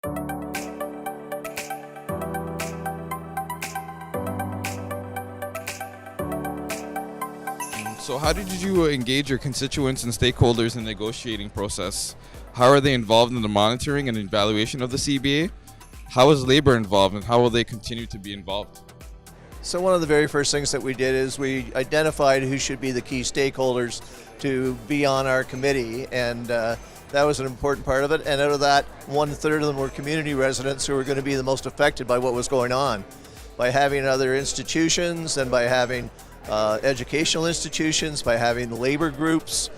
So how did you engage your constituents and stakeholders in the negotiating process? How are they involved in the monitoring and evaluation of the CBA? How is labor involved, and how will they continue to be involved? So one of the very first things that we did is we identified who should be the key stakeholders to be on our committee, and that was an important part of it. And out of that, 1/3 of them were community residents who were going to be the most affected by what was going on. By having other institutions and by having educational institutions, by having the labor groups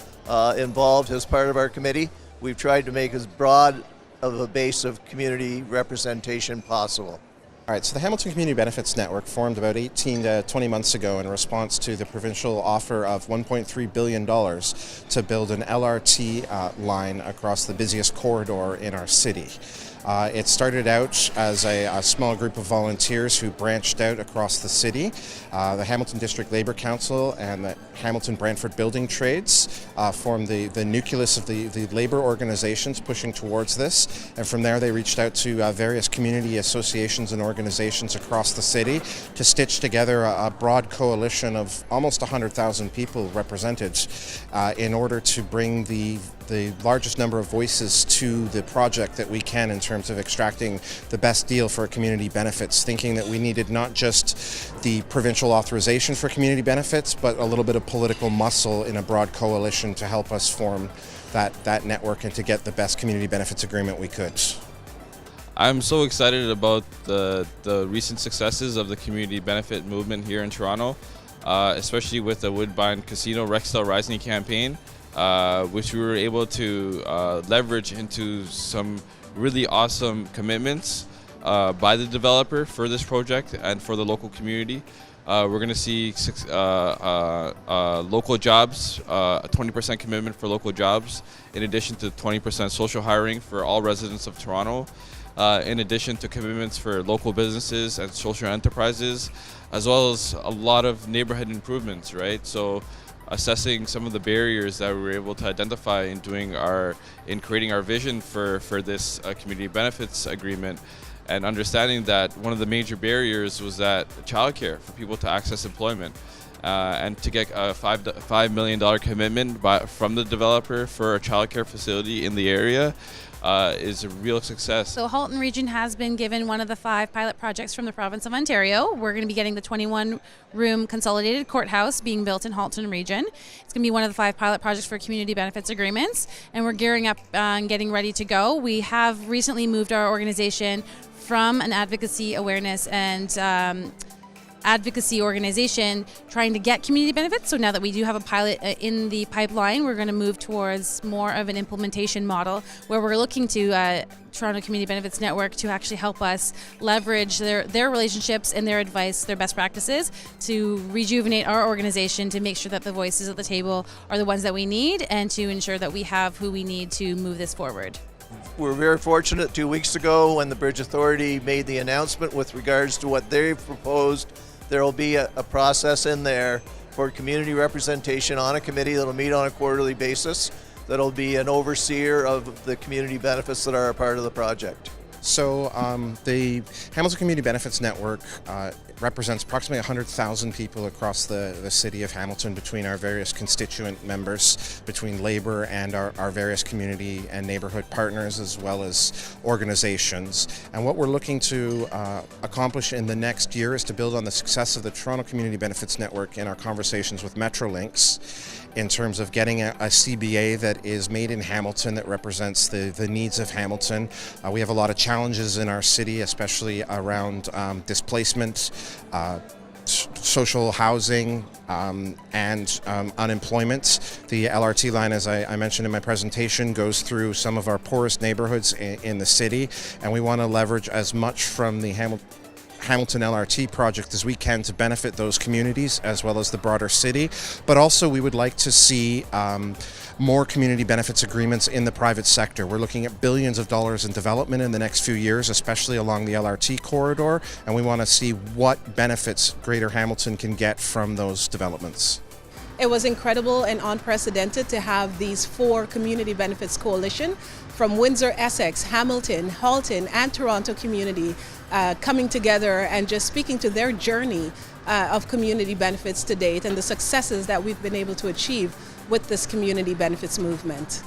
involved as part of our committee, we've tried to make as broad of a base of community representation possible. All right, so the Hamilton Community Benefits Network formed about 18 to 20 months ago in response to the provincial offer of $1.3 billion to build an LRT line across the busiest corridor in our city. It started out as a small group of volunteers who branched out across the city. The Hamilton District Labour Council and the Hamilton Brantford Building Trades formed the nucleus of the labour organizations pushing towards this. And from there they reached out to various community associations and organizations across the city to stitch together a broad coalition of almost 100,000 people represented in order to bring the largest number of voices to the project that we can in terms of extracting the best deal for community benefits, thinking that we needed not just the provincial authorization for community benefits, but a little bit of political muscle in a broad coalition to help us form that network and to get the best community benefits agreement we could. I'm so excited about the recent successes of the community benefit movement here in Toronto, especially with the Woodbine Casino Rexdale Rising campaign, which we were able to leverage into some really awesome commitments by the developer for this project and for the local community. We're going to see local jobs, a 20% commitment for local jobs, in addition to 20% social hiring for all residents of Toronto, in addition to commitments for local businesses and social enterprises, as well as a lot of neighborhood improvements, right? So assessing some of the barriers that we were able to identify in creating our vision for this community benefits agreement, and understanding that one of the major barriers was that childcare for people to access employment, and to get a $5 million commitment from the developer for a childcare facility in the area is a real success. So Halton Region has been given one of the 5 pilot projects from the province of Ontario. We're going to be getting the 21-room consolidated courthouse being built in Halton Region. It's going to be one of the 5 pilot projects for community benefits agreements, and we're gearing up and getting ready to go. We have recently moved our organization from an advocacy, awareness, and advocacy organization trying to get community benefits. So now that we do have a pilot in the pipeline, we're going to move towards more of an implementation model where we're looking to Toronto Community Benefits Network to actually help us leverage their relationships and their advice, their best practices, to rejuvenate our organization, to make sure that the voices at the table are the ones that we need, and to ensure that we have who we need to move this forward. We're very fortunate 2 weeks ago when the Bridge Authority made the announcement with regards to what they've proposed. There will be a process in there for community representation on a committee that'll meet on a quarterly basis. That'll be an overseer of the community benefits that are a part of the project. So the Hamilton Community Benefits Network represents approximately 100,000 people across the city of Hamilton between our various constituent members, between labor and our various community and neighborhood partners, as well as organizations. And what we're looking to accomplish in the next year is to build on the success of the Toronto Community Benefits Network in our conversations with Metrolinx, in terms of getting a CBA that is made in Hamilton, that represents the needs of Hamilton. We have a lot of challenges in our city, especially around displacement, social housing, and unemployment. The LRT line, as I mentioned in my presentation, goes through some of our poorest neighborhoods in the city, and we want to leverage as much from the Hamilton LRT project as we can to benefit those communities as well as the broader city. But also we would like to see more community benefits agreements in the private sector. We're looking at billions of dollars in development in the next few years, especially along the LRT corridor, and we want to see what benefits Greater Hamilton can get from those developments. It was incredible and unprecedented to have these 4 community benefits coalition from Windsor, Essex, Hamilton, Halton, and Toronto community coming together and just speaking to their journey of community benefits to date and the successes that we've been able to achieve with this community benefits movement.